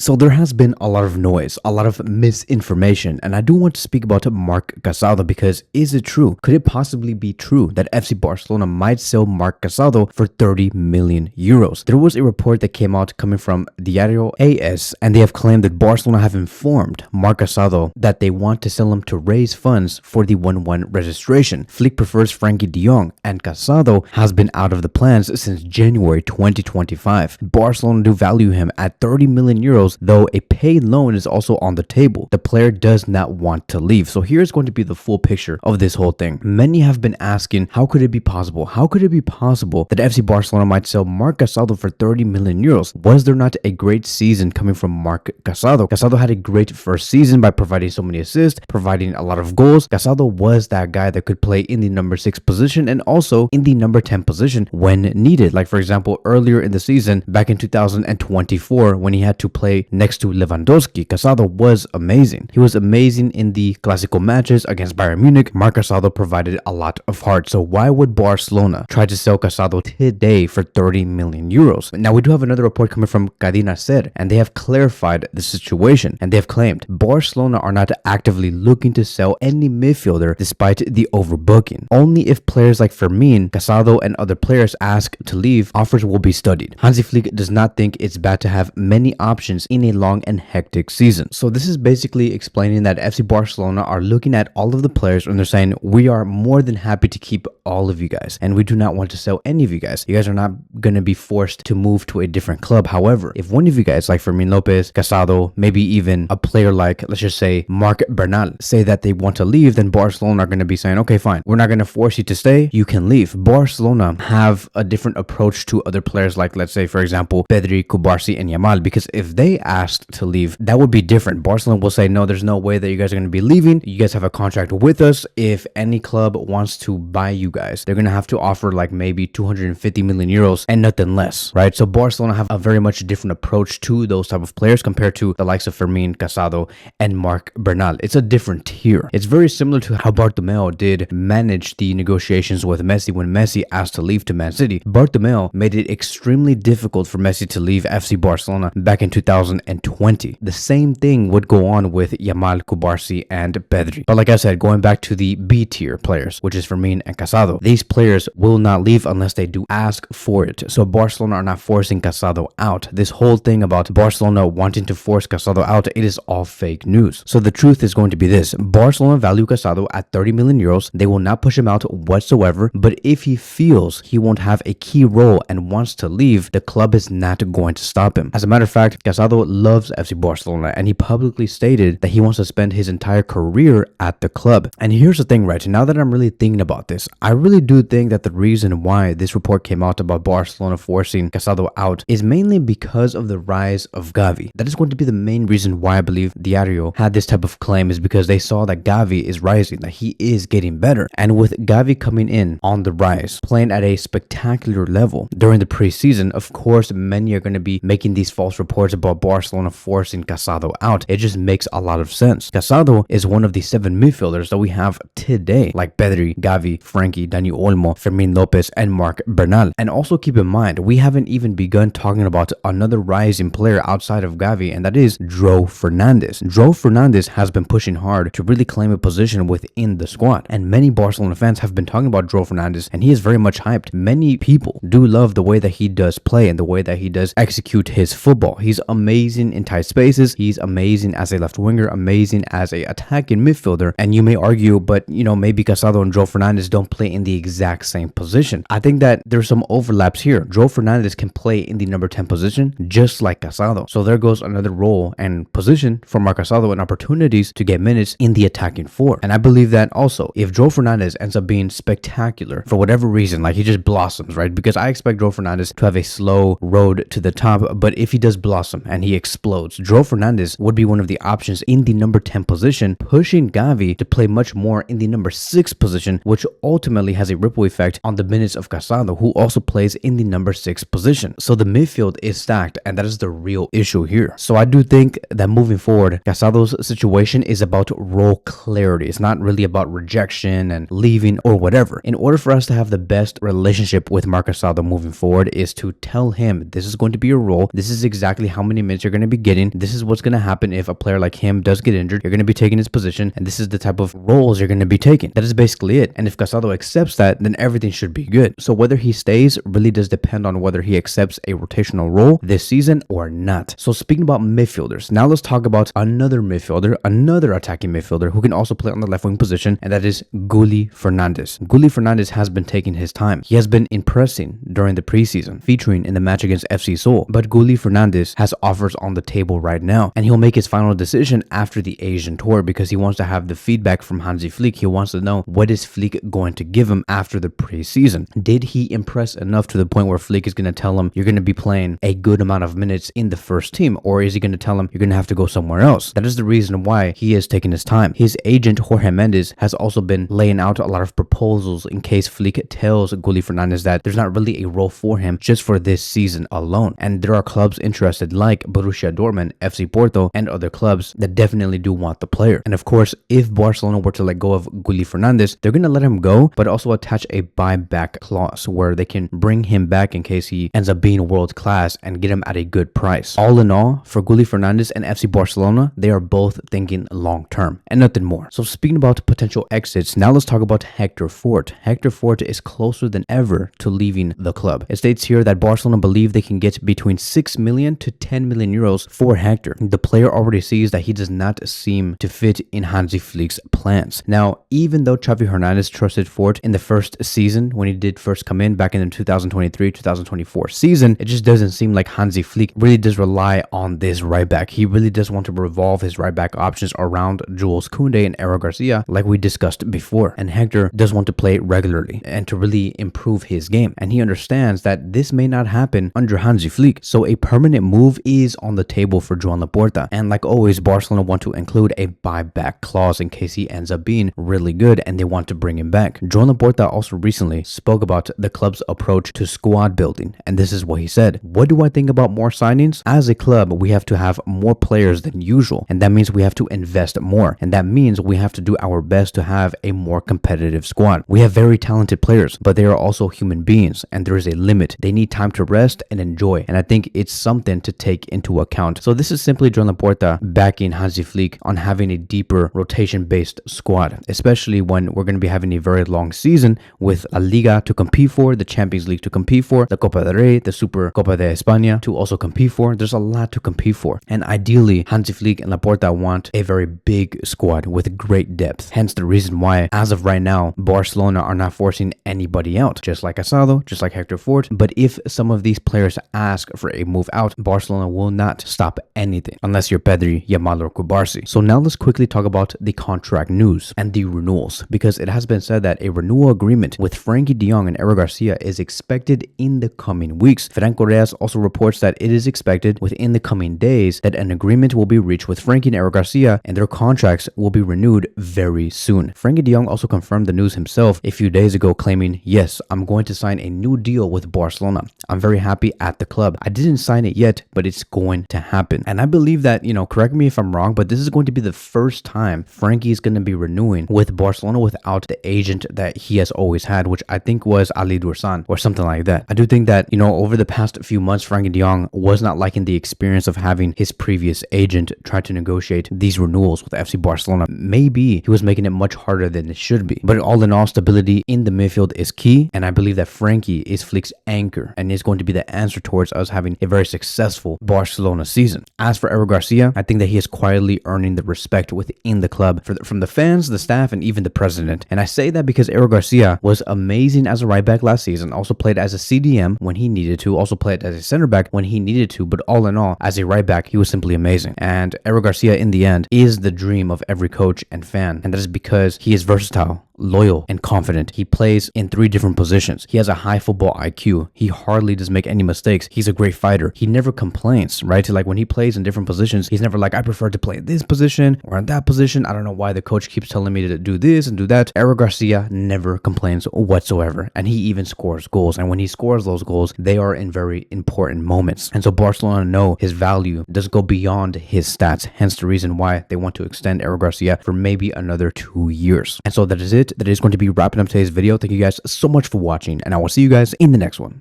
So there has been a lot of noise, a lot of misinformation, and I do want to speak about Marc Casado because is it true? Could it possibly be true that FC Barcelona might sell Marc Casado for 30 million euros? There was a report that came out coming from Diario AS, and they have claimed that Barcelona have informed Marc Casado that they want to sell him to raise funds for the 1-1 registration. Flick prefers Frenkie de Jong, and Casado has been out of the plans since January 2025. Barcelona do value him at 30 million euros, though a paid loan is also on the table. The player does not want to leave. So here's going to be the full picture of this whole thing. Many have been asking, how could it be possible? How could it be possible that FC Barcelona might sell Marc Casado for 30 million euros? Was there not a great season coming from Marc Casado? Casado had a great first season by providing so many assists, providing a lot of goals. Casado was that guy that could play in the number 6 position and also in the number 10 position when needed. Like for example, earlier in the season, back in 2024, when he had to play next to Lewandowski, Casado was amazing. He was amazing in the Clásico matches against Bayern Munich. Marc Casado provided a lot of heart. So why would Barcelona try to sell Casado today for 30 million euros? Now we do have another report coming from Cadena Ser, and they have clarified the situation, and they have claimed Barcelona are not actively looking to sell any midfielder despite the overbooking. Only if players like Fermin, Casado, and other players ask to leave, offers will be studied. Hansi Flick does not think it's bad to have many options in a long and hectic season. So this is basically explaining that FC Barcelona are looking at all of the players and they're saying, we are more than happy to keep all of you guys, and we do not want to sell any of you guys. You guys are not going to be forced to move to a different club. However, if one of you guys like Fermin Lopez, Casado, maybe even a player like, let's just say, Marc Bernal, say that they want to leave, then Barcelona are going to be saying, okay, fine, we're not going to force you to stay, you can leave. Barcelona have a different approach to other players like, let's say, for example, Pedri, Cubarsí, and Yamal, because if they asked to leave, that would be different. Barcelona will say, no, there's no way that you guys are going to be leaving. You guys have a contract with us. If any club wants to buy you guys, they're going to have to offer like maybe 250 million euros and nothing less, right? So Barcelona have a very much different approach to those type of players compared to the likes of Fermin, Casado, and Marc Bernal. It's a different tier. It's very similar to how Bartomeu did manage the negotiations with Messi when Messi asked to leave to Man City. Bartomeu made it extremely difficult for Messi to leave FC Barcelona back in 2020. The same thing would go on with Yamal, Cubarsí, and Pedri. But like I said, going back to the B tier players, which is Fermin and Casado, these players will not leave unless they do ask for it. So Barcelona are not forcing Casado out. This whole thing about Barcelona wanting to force Casado out, it is all fake news. So the truth is going to be this: Barcelona value Casado at 30 million euros. They will not push him out whatsoever, but if he feels he won't have a key role and wants to leave, the club is not going to stop him. As a matter of fact, Casado loves FC Barcelona, and he publicly stated that he wants to spend his entire career at the club. And here's the thing, right? Now that I'm really thinking about this, I really do think that the reason why this report came out about Barcelona forcing Casado out is mainly because of the rise of Gavi. That is going to be the main reason why I believe Diario had this type of claim, is because they saw that Gavi is rising, that he is getting better. And with Gavi coming in on the rise, playing at a spectacular level during the preseason, of course, many are going to be making these false reports about Barcelona forcing Casado out. It just makes a lot of sense. Casado is one of the 7 midfielders that we have today, like Pedri, Gavi, Frenkie, Dani Olmo, Fermin Lopez, and Marc Bernal. And also keep in mind, we haven't even begun talking about another rising player outside of Gavi, and that is Guille Fernandez. Guille Fernandez has been pushing hard to really claim a position within the squad, and many Barcelona fans have been talking about Guille Fernandez, and he is very much hyped. Many people do love the way that he does play and the way that he does execute his football. He's amazing in tight spaces. He's amazing as a left winger, amazing as a attacking midfielder. And you may argue, but you know, maybe Casado and Guille Fernandez don't play in the exact same position. I think that there's some overlaps here. Guille Fernandez can play in the number 10 position just like Casado. So there goes another role and position for Marc Casado and opportunities to get minutes in the attacking four. And I believe that also, if Guille Fernandez ends up being spectacular for whatever reason, like he just blossoms, right? Because I expect Guille Fernandez to have a slow road to the top, but if he does blossom and he explodes, Guille Fernandez would be one of the options in the number 10 position, pushing Gavi to play much more in the number 6 position, which ultimately has a ripple effect on the minutes of Casado, who also plays in the number 6 position. So the midfield is stacked, and that is the real issue here. So I do think that moving forward, Casado's situation is about role clarity. It's not really about rejection and leaving or whatever. In order for us to have the best relationship with Marc Casado moving forward is to tell him this is going to be your role. This is exactly how many minutes minutes you're going to be getting. This is what's going to happen if a player like him does get injured. You're going to be taking his position, and this is the type of roles you're going to be taking. That is basically it. And if Casado accepts that, then everything should be good. So whether he stays really does depend on whether he accepts a rotational role this season or not. So speaking about midfielders, now let's talk about another midfielder, another attacking midfielder who can also play on the left wing position, and that is Guille Fernandez. Guille Fernandez has been taking his time. He has been impressing during the preseason, featuring in the match against FC Seoul. But Guille Fernandez has offers on the table right now, and he'll make his final decision after the Asian tour because he wants to have the feedback from Hansi Flick. He wants to know what is Flick going to give him after the preseason. Did he impress enough to the point where Flick is going to tell him you're going to be playing a good amount of minutes in the first team, or is he going to tell him you're going to have to go somewhere else? That is the reason why he is taking his time. His agent Jorge Mendes has also been laying out a lot of proposals in case Flick tells Guille Fernandez that there's not really a role for him just for this season alone. And there are clubs interested like Borussia Dortmund, FC Porto, and other clubs that definitely do want the player. And of course, if Barcelona were to let go of Guille Fernandez, they're going to let him go, but also attach a buyback clause where they can bring him back in case he ends up being world class and get him at a good price. All in all, for Guille Fernandez and FC Barcelona, they are both thinking long term and nothing more. So speaking about potential exits, now let's talk about Hector Fort. Hector Fort is closer than ever to leaving the club. It states here that Barcelona believe they can get between 6 million to 10 million euros for Hector. The player already sees that he does not seem to fit in Hansi Flick's plans. Now, even though Xavi Hernandez trusted Fort in the first season when he did first come in back in the 2023-2024 season, it just doesn't seem like Hansi Flick really does rely on this right back. He really does want to revolve his right back options around Jules Koundé and Eric Garcia like we discussed before. And Hector does want to play regularly and to really improve his game. And he understands that this may not happen under Hansi Flick. So a permanent move is on the table for Joan Laporta. And like always, Barcelona want to include a buyback clause in case he ends up being really good and they want to bring him back. Joan Laporta also recently spoke about the club's approach to squad building. And this is what he said. What do I think about more signings? As a club, we have to have more players than usual. And that means we have to invest more. And that means we have to do our best to have a more competitive squad. We have very talented players, but they are also human beings and there is a limit. They need time to rest and enjoy. And I think it's something to take into account. So this is simply Joan Laporta backing Hansi Flick on having a deeper rotation-based squad, especially when we're going to be having a very long season with a Liga to compete for, the Champions League to compete for, the Copa del Rey, the Super Copa de España to also compete for. There's a lot to compete for. And ideally, Hansi Flick and Laporta want a very big squad with great depth. Hence the reason why, as of right now, Barcelona are not forcing anybody out, just like Casado, just like Hector Fort. But if some of these players ask for a move out, Barcelona will not stop anything unless you're Pedri, Yamal, or Kubarsi. So now let's quickly talk about the contract news and the renewals, because it has been said that a renewal agreement with Frenkie de Jong and Eric Garcia is expected in the coming weeks. Franco Reyes also reports that it is expected within the coming days that an agreement will be reached with Frenkie and Eric Garcia and their contracts will be renewed very soon. Frenkie de Jong also confirmed the news himself a few days ago, claiming, yes, I'm going to sign a new deal with Barcelona. I'm very happy at the club. I didn't sign it yet, but it's going to happen. And I believe that, correct me if I'm wrong, but this is going to be the first time Frenkie is going to be renewing with Barcelona without the agent that he has always had, which I think was Ali Dursan or something like that. I do think that, over the past few months, Frenkie de Jong was not liking the experience of having his previous agent try to negotiate these renewals with FC Barcelona. Maybe he was making it much harder than it should be. But all in all, stability in the midfield is key. And I believe that Frenkie is Flick's anchor and is going to be the answer towards us having a very successful Barcelona season. As for Eric Garcia, I think that he is quietly earning the respect within the club from the fans, the staff, and even the president. And I say that because Eric Garcia was amazing as a right back last season, also played as a CDM when he needed to, also played as a center back when he needed to, but all in all, as a right back, he was simply amazing. And Eric Garcia, in the end, is the dream of every coach and fan. And that is because he is versatile, loyal, and confident. He plays in 3 different positions. He has a high football IQ. He hardly does make any mistakes. He's a great fighter. He never complains, right? Like when he plays in different positions, he's never like, I prefer to play in this position or in that position. I don't know why the coach keeps telling me to do this and do that. Eric Garcia never complains whatsoever. And he even scores goals. And when he scores those goals, they are in very important moments. And so Barcelona know his value does go beyond his stats. Hence the reason why they want to extend Eric Garcia for maybe another 2 years. And so that is it. That is going to be wrapping up today's video. Thank you guys so much for watching, and I will see you guys in the next one.